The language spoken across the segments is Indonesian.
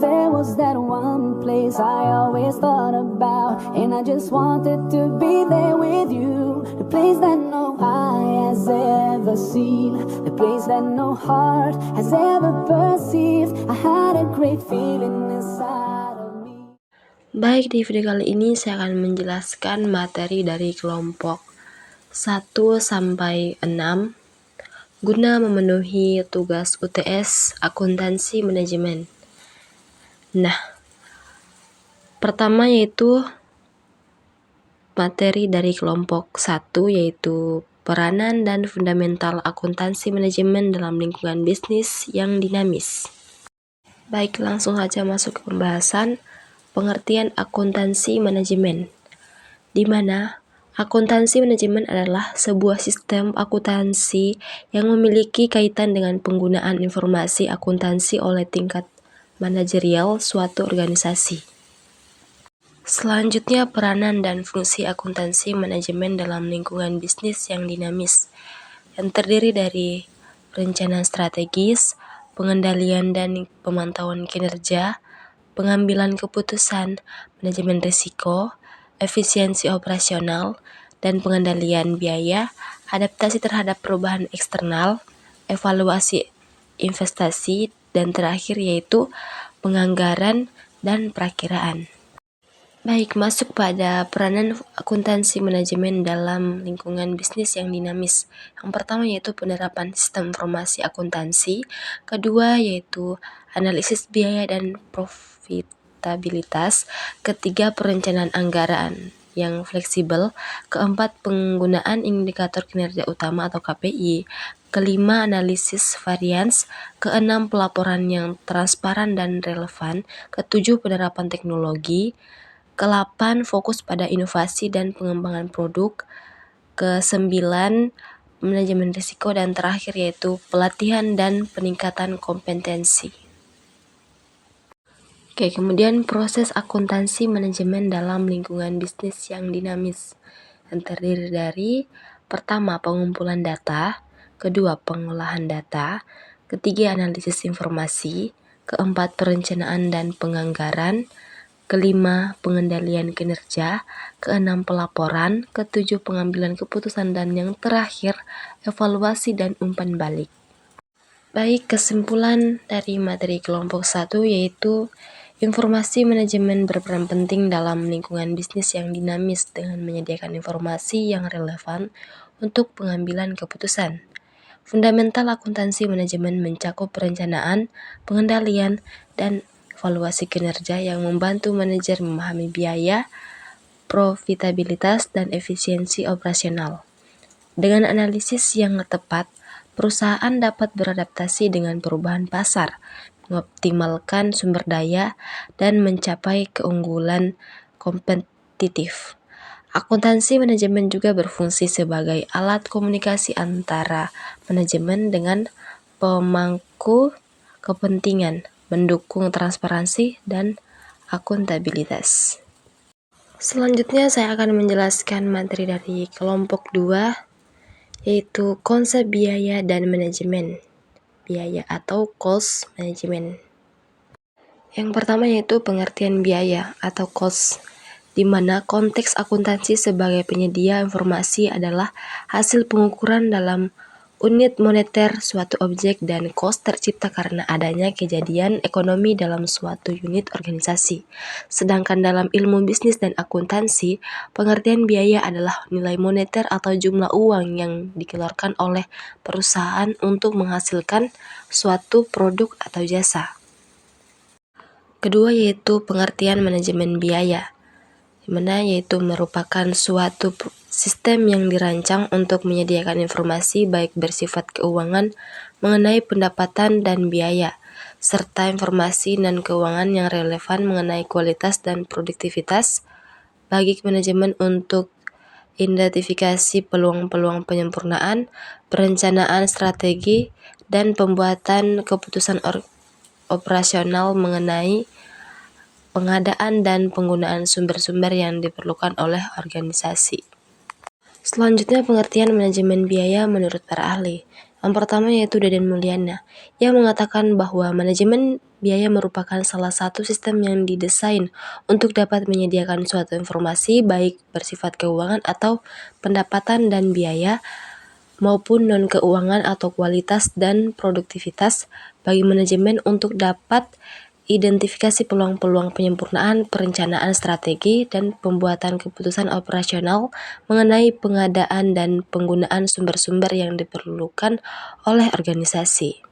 there was that one place I always thought about, and I just wanted to be there with you. The place that no eye has ever seen, the place that no heart has ever perceived. I had a great feeling inside of me. Baik, di video kali ini saya akan menjelaskan materi dari kelompok 1 sampai 6 guna memenuhi tugas UTS Akuntansi Manajemen. Nah, pertama yaitu materi dari kelompok 1 yaitu peranan dan fundamental akuntansi manajemen dalam lingkungan bisnis yang dinamis. Baik, langsung saja masuk ke pembahasan pengertian akuntansi manajemen, di mana akuntansi manajemen adalah sebuah sistem akuntansi yang memiliki kaitan dengan penggunaan informasi akuntansi oleh tingkat manajerial suatu organisasi. Selanjutnya, peranan dan fungsi akuntansi manajemen dalam lingkungan bisnis yang dinamis, yang terdiri dari perencanaan strategis, pengendalian dan pemantauan kinerja, pengambilan keputusan, manajemen risiko, efisiensi operasional, dan pengendalian biaya, adaptasi terhadap perubahan eksternal, evaluasi investasi, dan terakhir yaitu penganggaran dan perakiraan. Baik, masuk pada peranan akuntansi manajemen dalam lingkungan bisnis yang dinamis. Yang pertama yaitu penerapan sistem informasi akuntansi, kedua yaitu analisis biaya dan profitabilitas, ketiga perencanaan anggaran yang fleksibel, keempat penggunaan indikator kinerja utama atau KPI, kelima analisis varians, keenam pelaporan yang transparan dan relevan, ketujuh penerapan teknologi, ke-8 fokus pada inovasi dan pengembangan produk, ke-9 manajemen risiko, dan terakhir yaitu pelatihan dan peningkatan kompetensi. Oke, kemudian proses akuntansi manajemen dalam lingkungan bisnis yang dinamis, yang terdiri dari pertama pengumpulan data, kedua pengolahan data, ketiga analisis informasi, keempat perencanaan dan penganggaran, kelima pengendalian kinerja, keenam pelaporan, ketujuh pengambilan keputusan, dan yang terakhir evaluasi dan umpan balik. Baik, kesimpulan dari materi kelompok 1 yaitu informasi manajemen berperan penting dalam lingkungan bisnis yang dinamis dengan menyediakan informasi yang relevan untuk pengambilan keputusan. Fundamental akuntansi manajemen mencakup perencanaan, pengendalian, dan evaluasi kinerja yang membantu manajer memahami biaya, profitabilitas, dan efisiensi operasional. Dengan analisis yang tepat, perusahaan dapat beradaptasi dengan perubahan pasar, mengoptimalkan sumber daya, dan mencapai keunggulan kompetitif. Akuntansi manajemen juga berfungsi sebagai alat komunikasi antara manajemen dengan pemangku kepentingan, mendukung transparansi dan akuntabilitas. Selanjutnya saya akan menjelaskan materi dari kelompok 2 yaitu konsep biaya dan manajemen biaya atau cost management. Yang pertama yaitu pengertian biaya atau cost, di mana konteks akuntansi sebagai penyedia informasi adalah hasil pengukuran dalam unit moneter suatu objek, dan cost tercipta karena adanya kejadian ekonomi dalam suatu unit organisasi. Sedangkan dalam ilmu bisnis dan akuntansi, pengertian biaya adalah nilai moneter atau jumlah uang yang dikeluarkan oleh perusahaan untuk menghasilkan suatu produk atau jasa. Kedua yaitu pengertian manajemen biaya, di mana yaitu merupakan suatu sistem yang dirancang untuk menyediakan informasi baik bersifat keuangan mengenai pendapatan dan biaya, serta informasi dan keuangan yang relevan mengenai kualitas dan produktivitas bagi manajemen untuk identifikasi peluang-peluang penyempurnaan, perencanaan strategi, dan pembuatan keputusan operasional mengenai pengadaan dan penggunaan sumber-sumber yang diperlukan oleh organisasi. Selanjutnya pengertian manajemen biaya menurut para ahli. Yang pertama yaitu Deden Mulyana. Ia mengatakan bahwa manajemen biaya merupakan salah satu sistem yang didesain untuk dapat menyediakan suatu informasi baik bersifat keuangan atau pendapatan dan biaya maupun non-keuangan atau kualitas dan produktivitas bagi manajemen untuk dapat identifikasi peluang-peluang penyempurnaan perencanaan strategi dan pembuatan keputusan operasional mengenai pengadaan dan penggunaan sumber-sumber yang diperlukan oleh organisasi.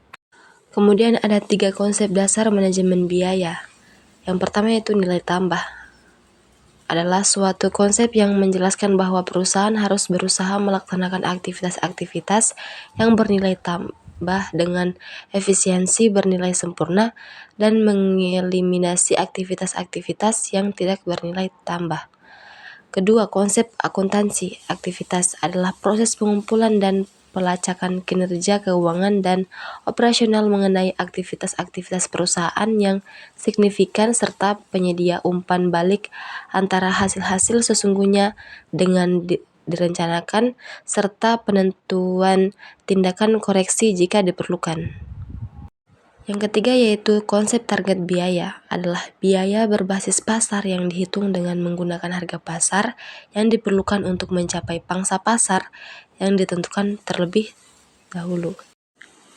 Kemudian ada 3 konsep dasar manajemen biaya. Yang pertama yaitu nilai tambah. Adalah suatu konsep yang menjelaskan bahwa perusahaan harus berusaha melaksanakan aktivitas-aktivitas yang bernilai tambah dengan efisiensi bernilai sempurna dan mengeliminasi aktivitas-aktivitas yang tidak bernilai tambah. Kedua, konsep akuntansi aktivitas adalah proses pengumpulan dan pelacakan kinerja keuangan dan operasional mengenai aktivitas-aktivitas perusahaan yang signifikan serta penyedia umpan balik antara hasil-hasil sesungguhnya dengan direncanakan serta penentuan tindakan koreksi jika diperlukan. Yang ketiga yaitu konsep target biaya adalah biaya berbasis pasar yang dihitung dengan menggunakan harga pasar yang diperlukan untuk mencapai pangsa pasar yang ditentukan terlebih dahulu.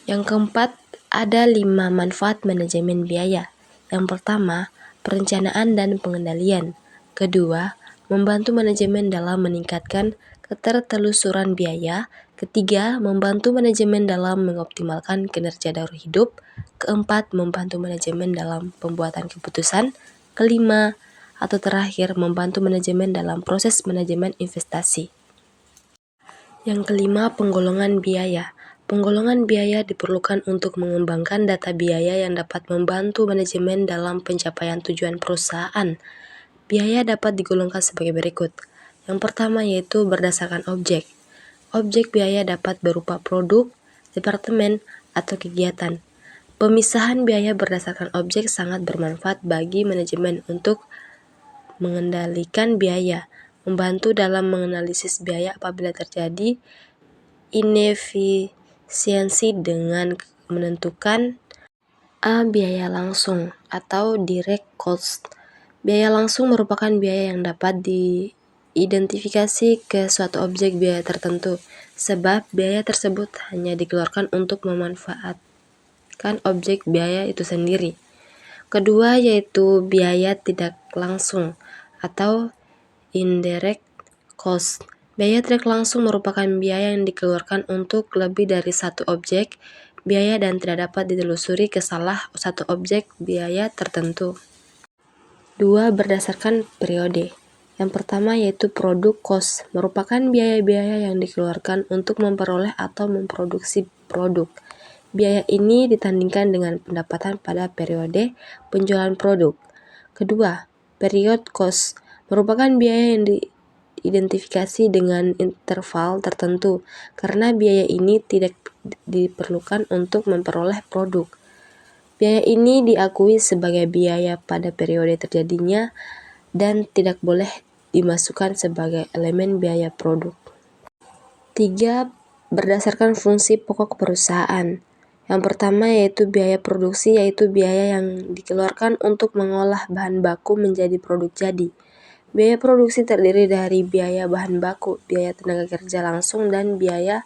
Yang keempat, ada 5 manfaat manajemen biaya. Yang pertama, perencanaan dan pengendalian. Kedua, membantu manajemen dalam meningkatkan ketertelusuran biaya. Ketiga, membantu manajemen dalam mengoptimalkan kinerja daur hidup. Keempat, membantu manajemen dalam pembuatan keputusan. Kelima, atau terakhir, membantu manajemen dalam proses manajemen investasi. Yang kelima, penggolongan biaya. Penggolongan biaya diperlukan untuk mengembangkan data biaya yang dapat membantu manajemen dalam pencapaian tujuan perusahaan. Biaya dapat digolongkan sebagai berikut. Yang pertama yaitu berdasarkan objek. Objek biaya dapat berupa produk, departemen, atau kegiatan. Pemisahan biaya berdasarkan objek sangat bermanfaat bagi manajemen untuk mengendalikan biaya, membantu dalam menganalisis biaya apabila terjadi inefisiensi dengan menentukan A. Biaya langsung atau direct cost. Biaya langsung merupakan biaya yang dapat diidentifikasi ke suatu objek biaya tertentu, sebab biaya tersebut hanya dikeluarkan untuk memanfaatkan objek biaya itu sendiri. Kedua yaitu biaya tidak langsung atau indirect cost. Biaya tidak langsung merupakan biaya yang dikeluarkan untuk lebih dari satu objek biaya dan tidak dapat ditelusuri ke salah satu objek biaya tertentu. 2. Berdasarkan periode. Yang pertama yaitu produk cost, merupakan biaya-biaya yang dikeluarkan untuk memperoleh atau memproduksi produk. Biaya ini ditandingkan dengan pendapatan pada periode penjualan produk. Kedua, period cost, merupakan biaya yang diidentifikasi dengan interval tertentu, karena biaya ini tidak diperlukan untuk memperoleh produk. Biaya ini diakui sebagai biaya pada periode terjadinya dan tidak boleh dimasukkan sebagai elemen biaya produk. 3. Berdasarkan fungsi pokok perusahaan. Yang pertama yaitu biaya produksi, yaitu biaya yang dikeluarkan untuk mengolah bahan baku menjadi produk jadi. Biaya produksi terdiri dari biaya bahan baku, biaya tenaga kerja langsung, dan biaya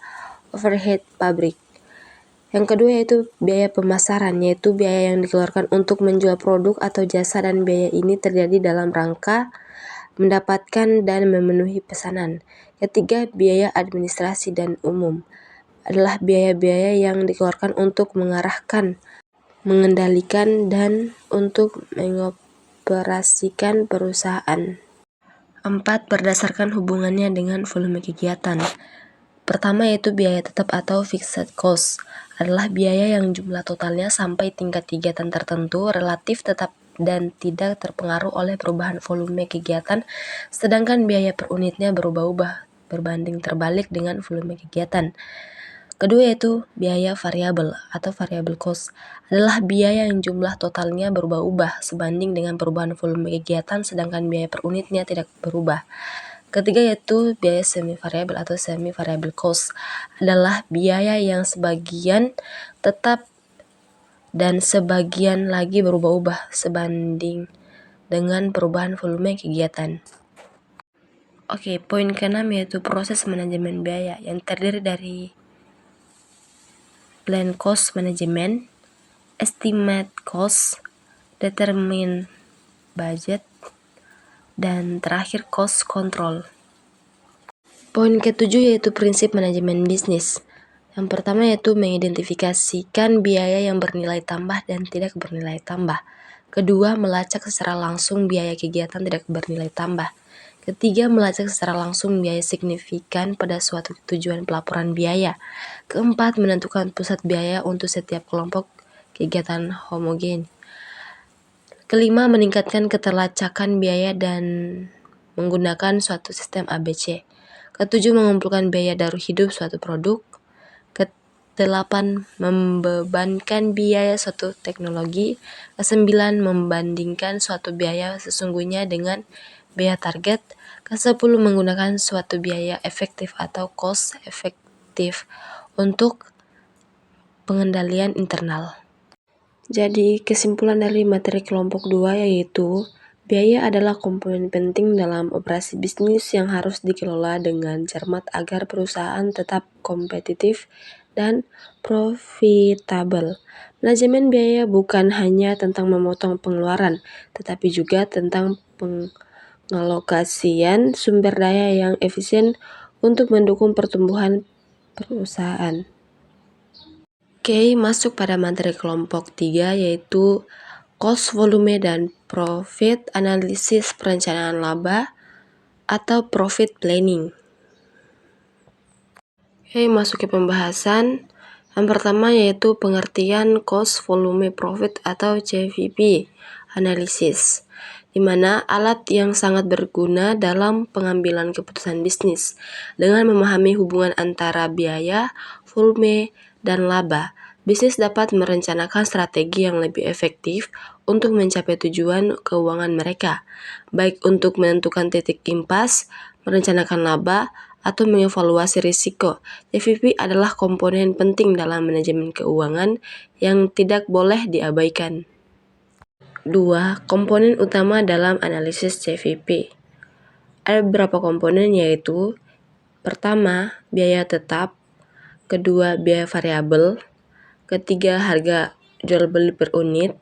overhead pabrik. Yang kedua yaitu biaya pemasaran, yaitu biaya yang dikeluarkan untuk menjual produk atau jasa dan biaya ini terjadi dalam rangka mendapatkan dan memenuhi pesanan. Ketiga, biaya administrasi dan umum adalah biaya-biaya yang dikeluarkan untuk mengarahkan, mengendalikan, dan untuk mengoperasikan perusahaan. 4. Berdasarkan hubungannya dengan volume kegiatan. Pertama yaitu biaya tetap atau fixed cost, adalah biaya yang jumlah totalnya sampai tingkat kegiatan tertentu relatif tetap dan tidak terpengaruh oleh perubahan volume kegiatan, sedangkan biaya per unitnya berubah-ubah berbanding terbalik dengan volume kegiatan. Kedua yaitu biaya variabel atau variable cost, adalah biaya yang jumlah totalnya berubah-ubah sebanding dengan perubahan volume kegiatan sedangkan biaya per unitnya tidak berubah. Ketiga yaitu biaya semi variabel atau semi variable cost, adalah biaya yang sebagian tetap dan sebagian lagi berubah-ubah sebanding dengan perubahan volume kegiatan. Oke, poin ke-6 yaitu proses manajemen biaya yang terdiri dari plan cost management, estimate cost, determine budget, dan terakhir cost control. Poin ke-7 yaitu prinsip manajemen bisnis. Yang pertama yaitu mengidentifikasikan biaya yang bernilai tambah dan tidak bernilai tambah. Kedua, melacak secara langsung biaya kegiatan tidak bernilai tambah. Ketiga, melacak secara langsung biaya signifikan pada suatu tujuan pelaporan biaya. Keempat, menentukan pusat biaya untuk setiap kelompok kegiatan homogen. Kelima, meningkatkan keterlacakan biaya dan menggunakan suatu sistem ABC. Ketujuh, mengumpulkan biaya daur hidup suatu produk. Kedelapan, membebankan biaya suatu teknologi. Kesembilan, membandingkan suatu biaya sesungguhnya dengan biaya target. Ke-10, menggunakan suatu biaya efektif atau cost efektif untuk pengendalian internal. Jadi, kesimpulan dari materi kelompok 2 yaitu biaya adalah komponen penting dalam operasi bisnis yang harus dikelola dengan cermat agar perusahaan tetap kompetitif dan profitable. Manajemen biaya bukan hanya tentang memotong pengeluaran, tetapi juga tentang pengalokasian sumber daya yang efisien untuk mendukung pertumbuhan perusahaan. Oke, masuk pada materi kelompok 3 yaitu cost, volume, dan profit analisis perencanaan laba atau profit planning. Oke, masuk ke pembahasan. Yang pertama yaitu pengertian cost, volume, profit atau CVP analisis, di mana alat yang sangat berguna dalam pengambilan keputusan bisnis. Dengan memahami hubungan antara biaya, volume, dan laba, bisnis dapat merencanakan strategi yang lebih efektif untuk mencapai tujuan keuangan mereka, baik untuk menentukan titik impas, merencanakan laba, atau mengevaluasi risiko. CVP adalah komponen penting dalam manajemen keuangan yang tidak boleh diabaikan. 2. Komponen utama dalam analisis CVP. Ada beberapa komponen yaitu: pertama, biaya tetap. Kedua, biaya variabel. Ketiga, harga jual beli per unit.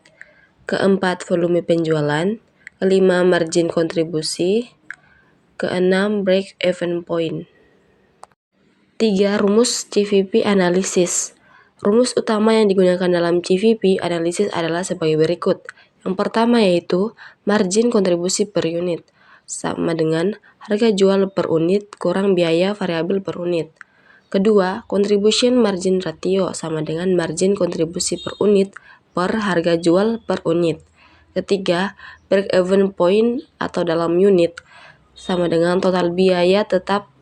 Keempat, volume penjualan. Kelima, margin kontribusi. Keenam, break even point. 3. Rumus CVP analisis. Rumus utama yang digunakan dalam CVP analisis adalah sebagai berikut. Yang pertama yaitu margin kontribusi per unit, sama dengan harga jual per unit kurang biaya variabel per unit. Kedua, contribution margin ratio, sama dengan margin kontribusi per unit per harga jual per unit. Ketiga, break even point atau dalam unit, sama dengan total biaya tetap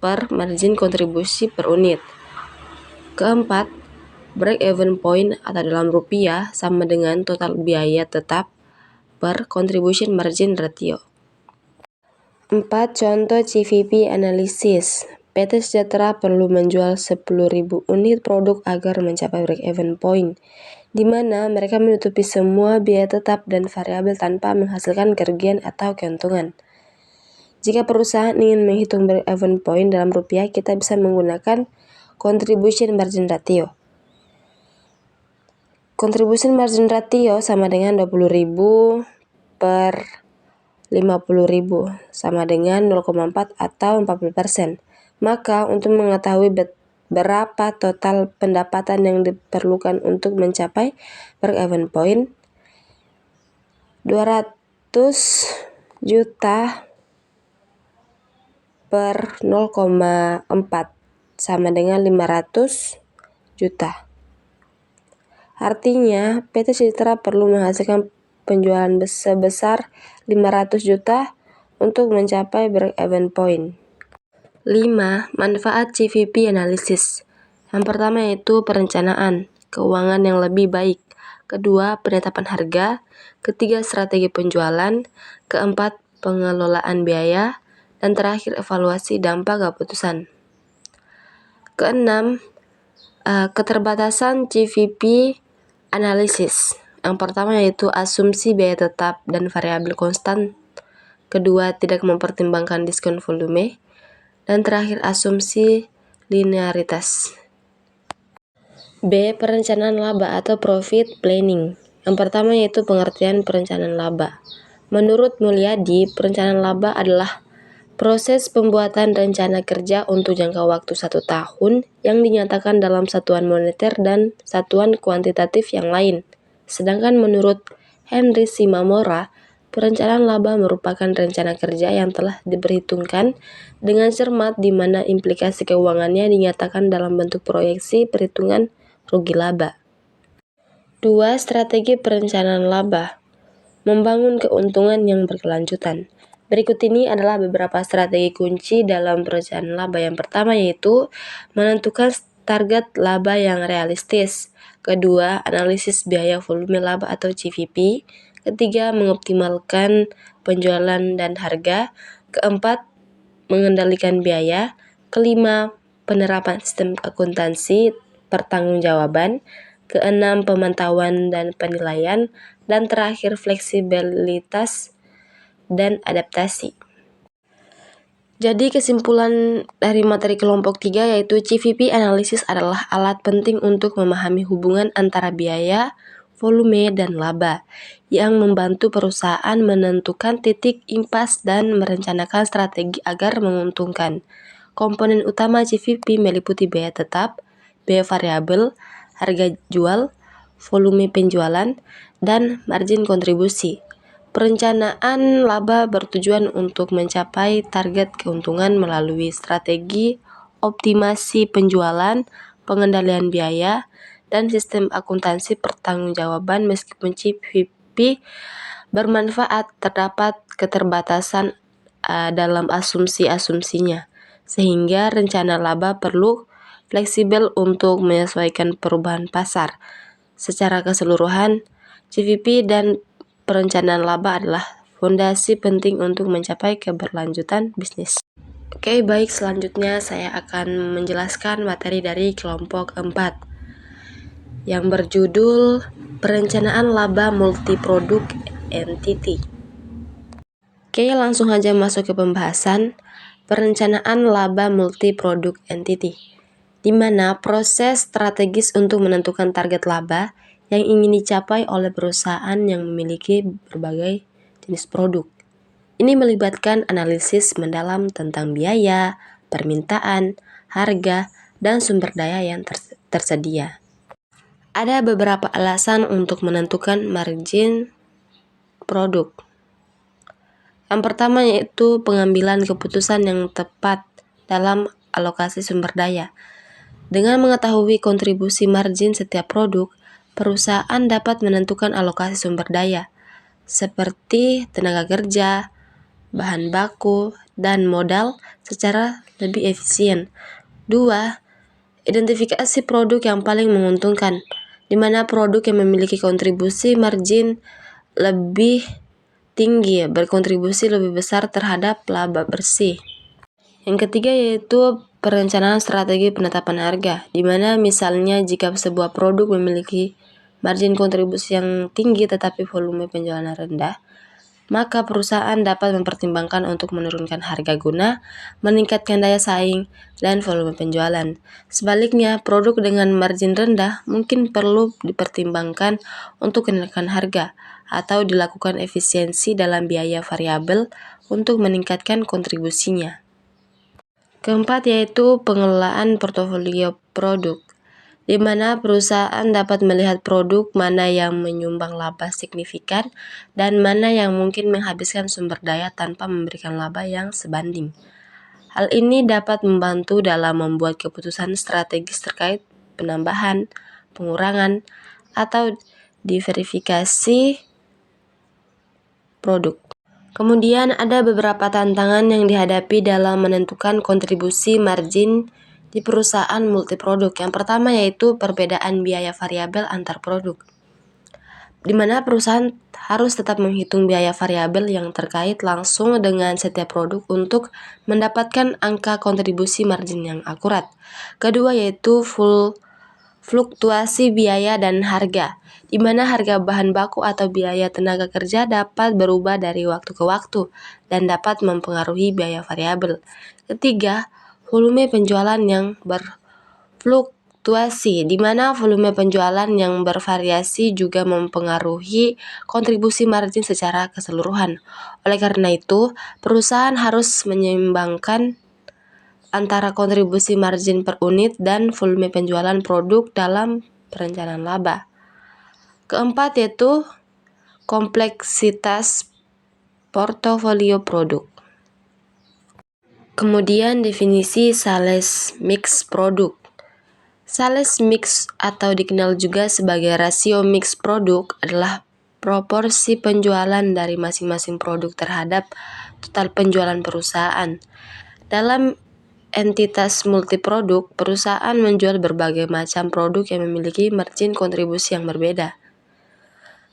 per margin kontribusi per unit. Keempat, break even point atau dalam rupiah sama dengan total biaya tetap per contribution margin ratio. 4. Contoh CVP analisis. PT Sejahtera perlu menjual 10.000 unit produk agar mencapai break even point, di mana mereka menutupi semua biaya tetap dan variabel tanpa menghasilkan kerugian atau keuntungan. Jika perusahaan ingin menghitung break even point dalam rupiah, kita bisa menggunakan contribution margin ratio. Contribution margin ratio sama dengan 20.000 per 50.000, sama dengan 0,4 atau 40%. Maka untuk mengetahui berapa total pendapatan yang diperlukan untuk mencapai break even point, 200 juta per 0,4 sama dengan 500 juta. Artinya, PT Sejahtera perlu menghasilkan penjualan sebesar 500 juta untuk mencapai break even point. 5. Manfaat CVP analisis. Yang pertama yaitu perencanaan keuangan yang lebih baik. Kedua, penetapan harga. Ketiga, strategi penjualan. Keempat, pengelolaan biaya. Dan terakhir, evaluasi dampak keputusan. Keenam, keterbatasan CVP analisis. Yang pertama yaitu asumsi biaya tetap dan variabel konstan. Kedua, tidak mempertimbangkan diskon volume. Dan terakhir, asumsi linearitas. B. Perencanaan laba atau profit planning. Yang pertama yaitu pengertian perencanaan laba. Menurut Mulyadi, perencanaan laba adalah proses pembuatan rencana kerja untuk jangka waktu 1 tahun yang dinyatakan dalam satuan moneter dan satuan kuantitatif yang lain. Sedangkan menurut Henry Shimamura, perencanaan laba merupakan rencana kerja yang telah diperhitungkan dengan cermat di mana implikasi keuangannya dinyatakan dalam bentuk proyeksi perhitungan rugi laba. 2. Strategi perencanaan laba. Membangun keuntungan yang berkelanjutan. Berikut ini adalah beberapa strategi kunci dalam perencanaan laba. Yang pertama yaitu menentukan target laba yang realistis. Kedua, analisis biaya volume laba atau CVP. Ketiga, mengoptimalkan penjualan dan harga. Keempat, mengendalikan biaya. Kelima, penerapan sistem akuntansi pertanggungjawaban. Keenam, pemantauan dan penilaian. Dan terakhir, fleksibilitas dan adaptasi. Jadi kesimpulan dari materi kelompok 3 yaitu CVP analisis adalah alat penting untuk memahami hubungan antara biaya, volume, dan laba yang membantu perusahaan menentukan titik impas dan merencanakan strategi agar menguntungkan. Komponen utama CVP meliputi biaya tetap, biaya variabel, harga jual, volume penjualan, dan margin kontribusi. Perencanaan laba bertujuan untuk mencapai target keuntungan melalui strategi optimasi penjualan, pengendalian biaya, dan sistem akuntansi pertanggungjawaban. Meskipun CVP bermanfaat, terdapat keterbatasan dalam asumsi-asumsinya, sehingga rencana laba perlu fleksibel untuk menyesuaikan perubahan pasar. Secara keseluruhan, CVP dan perencanaan laba adalah fondasi penting untuk mencapai keberlanjutan bisnis. Oke, baik, selanjutnya saya akan menjelaskan materi dari kelompok 4 yang berjudul Perencanaan Laba Multiproduk Entity. Oke, langsung aja masuk ke pembahasan perencanaan laba multiproduk entity, di mana proses strategis untuk menentukan target laba yang ingin dicapai oleh perusahaan yang memiliki berbagai jenis produk. Ini melibatkan analisis mendalam tentang biaya, permintaan, harga, dan sumber daya yang tersedia. Ada beberapa alasan untuk menentukan margin produk. Yang pertama yaitu pengambilan keputusan yang tepat dalam alokasi sumber daya. Dengan mengetahui kontribusi margin setiap produk, perusahaan dapat menentukan alokasi sumber daya, seperti tenaga kerja, bahan baku, dan modal secara lebih efisien. 2. Identifikasi produk yang paling menguntungkan, di mana produk yang memiliki kontribusi margin lebih tinggi berkontribusi lebih besar terhadap laba bersih. Yang ketiga yaitu perencanaan strategi penetapan harga, di mana misalnya jika sebuah produk memiliki margin kontribusi yang tinggi tetapi volume penjualan rendah, maka perusahaan dapat mempertimbangkan untuk menurunkan harga guna meningkatkan daya saing dan volume penjualan. Sebaliknya, produk dengan margin rendah mungkin perlu dipertimbangkan untuk kenaikan harga atau dilakukan efisiensi dalam biaya variabel untuk meningkatkan kontribusinya. Keempat yaitu pengelolaan portofolio produk, di mana perusahaan dapat melihat produk mana yang menyumbang laba signifikan dan mana yang mungkin menghabiskan sumber daya tanpa memberikan laba yang sebanding. Hal ini dapat membantu dalam membuat keputusan strategis terkait penambahan, pengurangan, atau diverifikasi produk. Kemudian ada beberapa tantangan yang dihadapi dalam menentukan kontribusi margin di perusahaan multiproduk. Yang pertama yaitu perbedaan biaya variabel antar produk. di mana perusahaan harus tetap menghitung biaya variabel yang terkait langsung dengan setiap produk untuk mendapatkan angka kontribusi margin yang akurat. Kedua yaitu fluktuasi biaya dan harga, di mana harga bahan baku atau biaya tenaga kerja dapat berubah dari waktu ke waktu dan dapat mempengaruhi biaya variabel. Ketiga, volume penjualan yang berfluktuasi, di mana volume penjualan yang bervariasi juga mempengaruhi kontribusi margin secara keseluruhan. Oleh karena itu, perusahaan harus menyeimbangkan antara kontribusi margin per unit dan volume penjualan produk dalam perencanaan laba. Keempat yaitu kompleksitas portofolio produk. Kemudian definisi sales mix produk. Sales mix atau dikenal juga sebagai rasio mix produk adalah proporsi penjualan dari masing-masing produk terhadap total penjualan perusahaan. Dalam entitas multiproduk, perusahaan menjual berbagai macam produk yang memiliki margin kontribusi yang berbeda.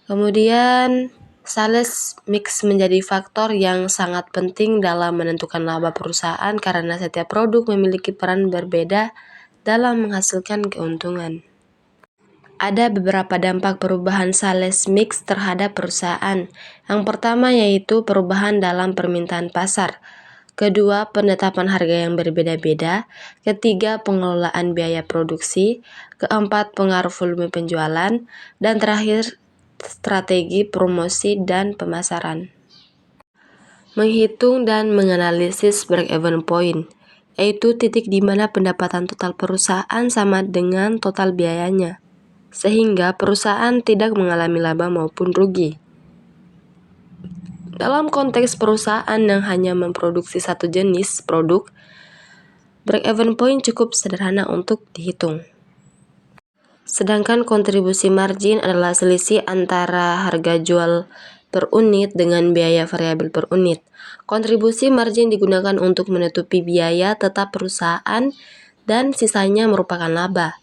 Kemudian, sales mix menjadi faktor yang sangat penting dalam menentukan laba perusahaan karena setiap produk memiliki peran berbeda dalam menghasilkan keuntungan. Ada beberapa dampak perubahan sales mix terhadap perusahaan. Yang pertama yaitu perubahan dalam permintaan pasar. Kedua, penetapan harga yang berbeda-beda. Ketiga, pengelolaan biaya produksi. Keempat, pengaruh volume penjualan. Dan terakhir, strategi promosi dan pemasaran. Menghitung dan menganalisis break-even point, yaitu titik di mana pendapatan total perusahaan sama dengan total biayanya, sehingga perusahaan tidak mengalami laba maupun rugi. Dalam konteks perusahaan yang hanya memproduksi satu jenis produk, break-even point cukup sederhana untuk dihitung. Sedangkan kontribusi margin adalah selisih antara harga jual per unit dengan biaya variabel per unit. Kontribusi margin digunakan untuk menutupi biaya tetap perusahaan dan sisanya merupakan laba.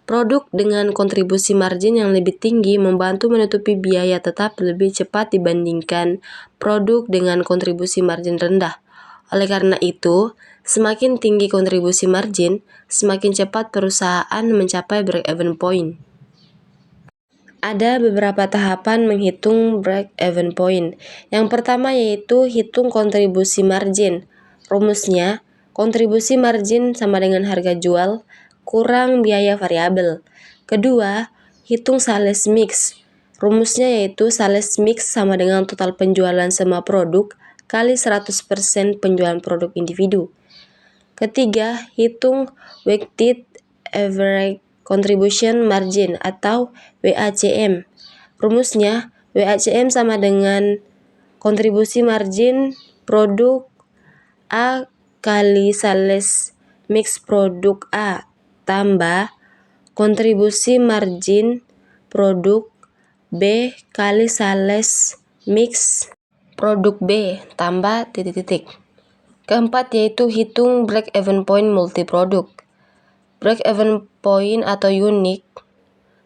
Produk dengan kontribusi margin yang lebih tinggi membantu menutupi biaya tetap lebih cepat dibandingkan produk dengan kontribusi margin rendah. Oleh karena itu, semakin tinggi kontribusi margin, semakin cepat perusahaan mencapai break-even point. Ada beberapa tahapan menghitung break-even point. Yang pertama yaitu hitung kontribusi margin. Rumusnya, kontribusi margin sama dengan harga jual kurang biaya variabel. Kedua, hitung sales mix. Rumusnya yaitu sales mix sama dengan total penjualan semua produk kali 100% penjualan produk individu. Ketiga, hitung weighted average contribution margin atau WACM. Rumusnya, WACM sama dengan kontribusi margin produk A kali sales mix produk A tambah kontribusi margin produk B kali sales mix produk B tambah titik-titik. Keempat yaitu hitung break-even point multiproduk. Break-even point atau unit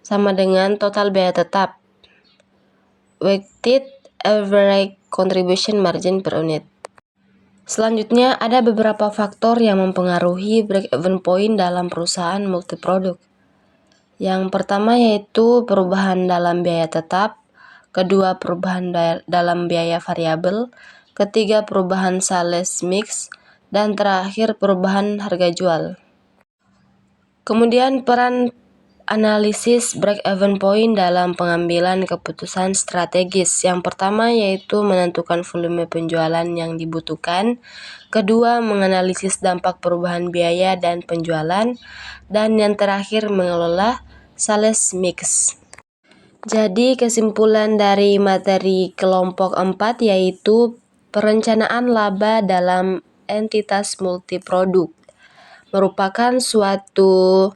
sama dengan total biaya tetap, weighted average contribution margin per unit. Selanjutnya, ada beberapa faktor yang mempengaruhi break-even point dalam perusahaan multiproduk. Yang pertama yaitu perubahan dalam biaya tetap, kedua perubahan dalam biaya variabel, ketiga perubahan sales mix, dan terakhir perubahan harga jual. Kemudian peran analisis break-even point dalam pengambilan keputusan strategis. Yang pertama yaitu menentukan volume penjualan yang dibutuhkan. Kedua, menganalisis dampak perubahan biaya dan penjualan. Dan yang terakhir, mengelola sales mix. Jadi kesimpulan dari materi kelompok 4 yaitu perencanaan laba dalam entitas multiproduk merupakan suatu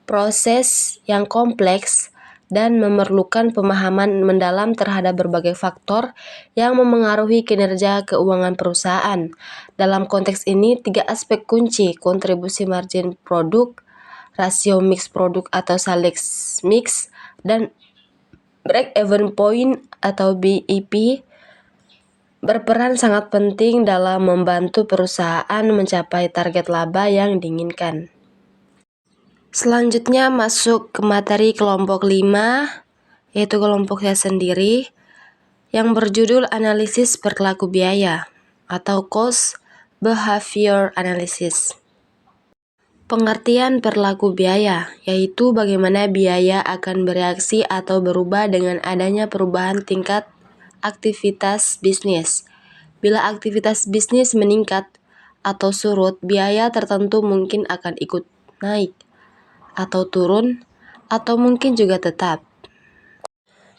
proses yang kompleks dan memerlukan pemahaman mendalam terhadap berbagai faktor yang memengaruhi kinerja keuangan perusahaan. Dalam konteks ini, 3 aspek kunci, kontribusi margin produk, rasio mix produk atau sales mix, dan Break-even point atau BEP berperan sangat penting dalam membantu perusahaan mencapai target laba yang diinginkan. Selanjutnya masuk ke materi kelompok 5, yaitu kelompok saya sendiri, yang berjudul analisis perilaku biaya atau cost behavior analysis. Pengertian perilaku biaya, yaitu bagaimana biaya akan bereaksi atau berubah dengan adanya perubahan tingkat aktivitas bisnis. Bila aktivitas bisnis meningkat atau surut, biaya tertentu mungkin akan ikut naik atau turun, atau mungkin juga tetap.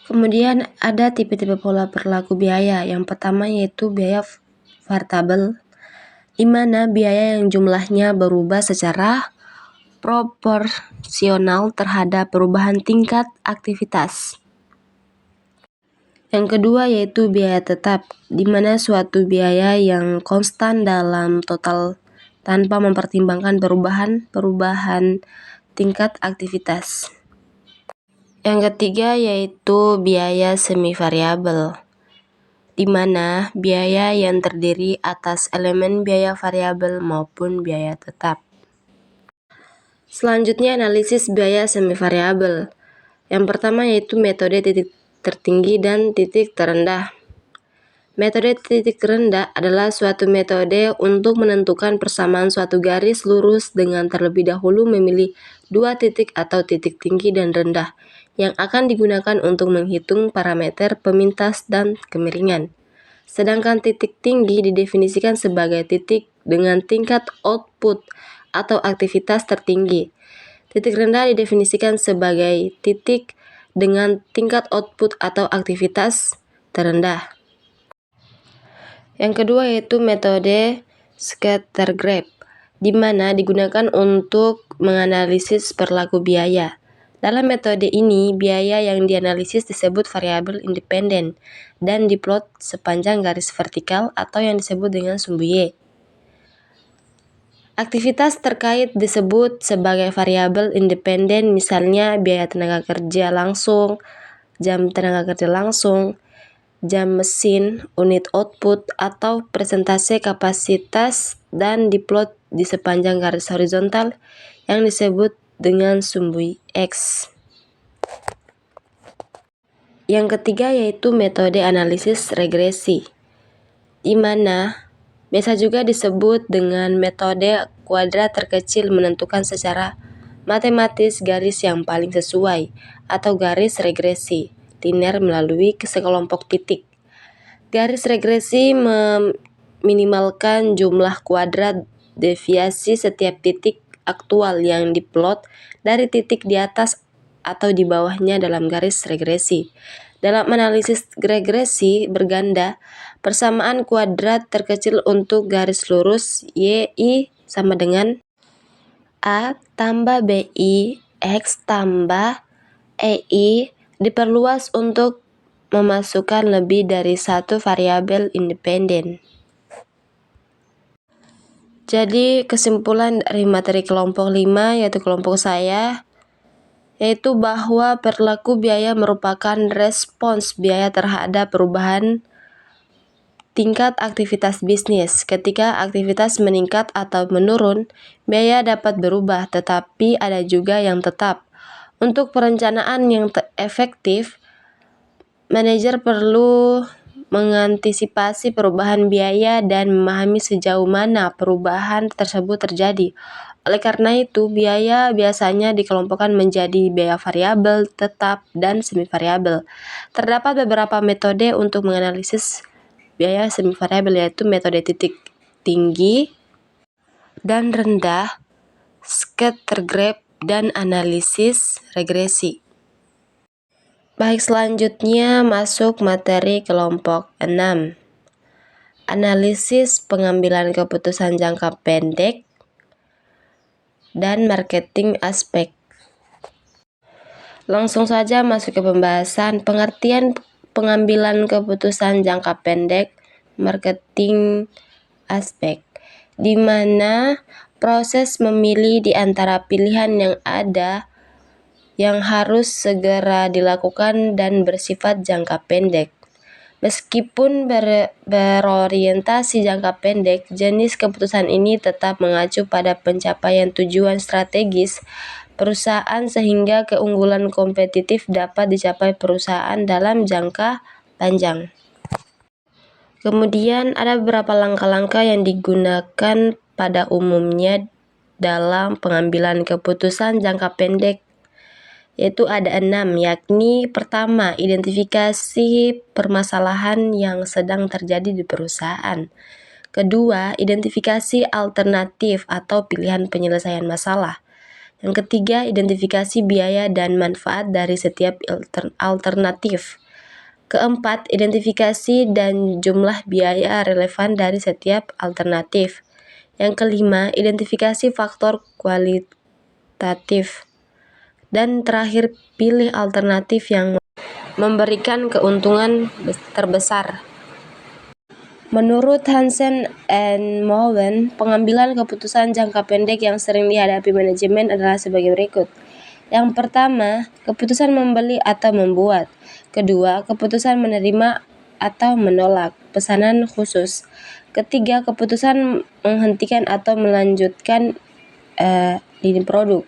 Kemudian ada tipe-tipe pola perilaku biaya. Yang pertama yaitu biaya variabel, di mana biaya yang jumlahnya berubah secara proporsional terhadap perubahan tingkat aktivitas. Yang kedua yaitu biaya tetap, di mana suatu biaya yang konstan dalam total tanpa mempertimbangkan perubahan tingkat aktivitas. Yang ketiga yaitu biaya semi variabel, di mana biaya yang terdiri atas elemen biaya variabel maupun biaya tetap. Selanjutnya analisis biaya semi variabel. Yang pertama yaitu metode titik tertinggi dan titik terendah. Metode titik terendah adalah suatu metode untuk menentukan persamaan suatu garis lurus dengan terlebih dahulu memilih dua titik atau titik tinggi dan rendah yang akan digunakan untuk menghitung parameter pemintas dan kemiringan. Sedangkan titik tinggi didefinisikan sebagai titik dengan tingkat output atau aktivitas tertinggi. Titik rendah didefinisikan sebagai titik dengan tingkat output atau aktivitas terendah. Yang kedua yaitu metode scatter graph, di mana digunakan untuk menganalisis perilaku biaya. Dalam metode ini, biaya yang dianalisis disebut variabel independen dan diplot sepanjang garis vertikal atau yang disebut dengan sumbu Y. Aktivitas terkait disebut sebagai variabel independen, misalnya biaya tenaga kerja langsung, jam tenaga kerja langsung, jam mesin, unit output, atau persentase kapasitas, dan diplot di sepanjang garis horizontal yang disebut dengan sumbu X. Yang ketiga yaitu metode analisis regresi, di mana biasa juga disebut dengan metode kuadrat terkecil menentukan secara matematis garis yang paling sesuai atau garis regresi linear melalui sekelompok titik. Garis regresi meminimalkan jumlah kuadrat deviasi setiap titik aktual yang diplot dari titik di atas atau di bawahnya dalam garis regresi. Dalam analisis regresi berganda, persamaan kuadrat terkecil untuk garis lurus YI sama dengan A tambah BI X tambah EI diperluas untuk memasukkan lebih dari satu variabel independen. Jadi kesimpulan dari materi kelompok 5 yaitu kelompok saya, yaitu bahwa perilaku biaya merupakan respons biaya terhadap perubahan tingkat aktivitas bisnis. Ketika aktivitas meningkat atau menurun, biaya dapat berubah, tetapi ada juga yang tetap. Untuk perencanaan yang efektif, manajer perlu mengantisipasi perubahan biaya dan memahami sejauh mana perubahan tersebut terjadi. Oleh karena itu, biaya biasanya dikelompokkan menjadi biaya variabel, tetap, dan semi variabel. Terdapat beberapa metode untuk menganalisis biaya semi variabel, yaitu metode titik tinggi dan rendah, scatter graph, dan analisis regresi. Baik, selanjutnya masuk materi kelompok 6. Analisis pengambilan keputusan jangka pendek dan marketing aspek. Langsung saja masuk ke pembahasan pengertian pengambilan keputusan jangka pendek, marketing aspek, di mana proses memilih di antara pilihan yang ada yang harus segera dilakukan dan bersifat jangka pendek. Meskipun berorientasi jangka pendek, jenis keputusan ini tetap mengacu pada pencapaian tujuan strategis perusahaan sehingga keunggulan kompetitif dapat dicapai perusahaan dalam jangka panjang. Kemudian ada beberapa langkah-langkah yang digunakan pada umumnya dalam pengambilan keputusan jangka pendek, yaitu ada 6, yakni pertama, identifikasi permasalahan yang sedang terjadi di perusahaan. Kedua, identifikasi alternatif atau pilihan penyelesaian masalah. Yang ketiga, identifikasi biaya dan manfaat dari setiap alternatif. Keempat, identifikasi dan jumlah biaya relevan dari setiap alternatif. Yang kelima, identifikasi faktor kualitatif. Dan terakhir, pilih alternatif yang memberikan keuntungan terbesar. Menurut Hansen and Mowen, pengambilan keputusan jangka pendek yang sering dihadapi manajemen adalah sebagai berikut. Yang pertama, keputusan membeli atau membuat. Kedua, keputusan menerima atau menolak pesanan khusus. Ketiga, keputusan menghentikan atau melanjutkan lini produk.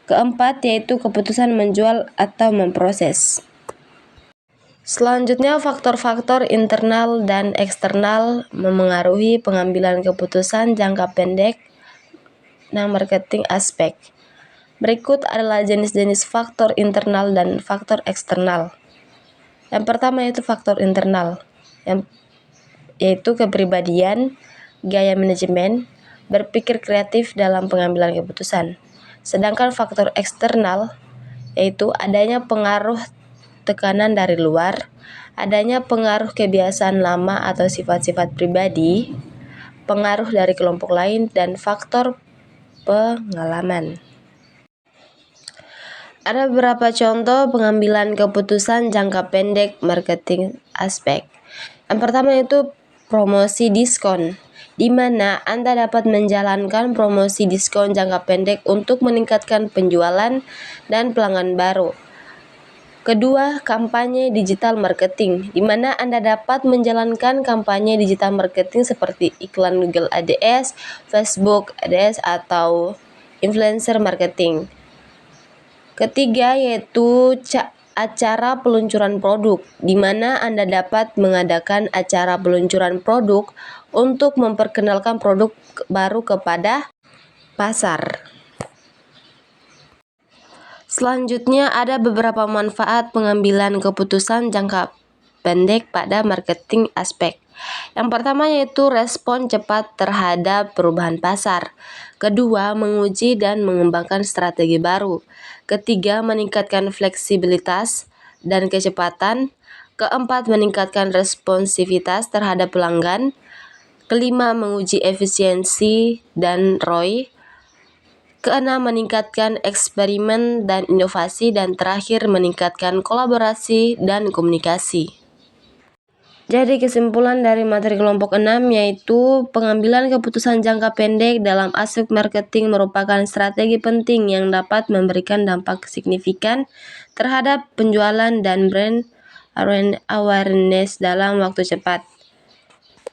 Keempat, yaitu keputusan menjual atau memproses. Selanjutnya, faktor-faktor internal dan eksternal memengaruhi pengambilan keputusan jangka pendek dan marketing aspek. Berikut adalah jenis-jenis faktor internal dan faktor eksternal. Yang pertama yaitu faktor internal, yaitu kepribadian, gaya manajemen, berpikir kreatif dalam pengambilan keputusan. Sedangkan faktor eksternal yaitu adanya pengaruh tekanan dari luar, adanya pengaruh kebiasaan lama atau sifat-sifat pribadi, pengaruh dari kelompok lain, dan faktor pengalaman. Ada beberapa contoh pengambilan keputusan jangka pendek marketing aspek. Yang pertama itu promosi diskon, di mana Anda dapat menjalankan promosi diskon jangka pendek untuk meningkatkan penjualan dan pelanggan baru. Kedua, kampanye digital marketing, di mana Anda dapat menjalankan kampanye digital marketing seperti iklan Google ADS, Facebook ADS, atau influencer marketing. Ketiga, yaitu acara peluncuran produk, di mana Anda dapat mengadakan acara peluncuran produk untuk memperkenalkan produk baru kepada pasar. Selanjutnya ada beberapa manfaat pengambilan keputusan jangka pendek pada marketing aspek. Yang pertama yaitu respon cepat terhadap perubahan pasar. Kedua, menguji dan mengembangkan strategi baru. Ketiga, meningkatkan fleksibilitas dan kecepatan. Keempat, meningkatkan responsivitas terhadap pelanggan. Kelima, menguji efisiensi dan ROI. Keenam, meningkatkan eksperimen dan inovasi. Dan terakhir, meningkatkan kolaborasi dan komunikasi. Jadi kesimpulan dari materi kelompok 6 yaitu pengambilan keputusan jangka pendek dalam aspek marketing merupakan strategi penting yang dapat memberikan dampak signifikan terhadap penjualan dan brand awareness dalam waktu cepat.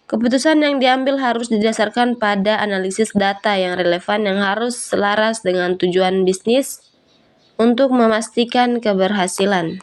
Keputusan yang diambil harus didasarkan pada analisis data yang relevan yang harus selaras dengan tujuan bisnis untuk memastikan keberhasilan.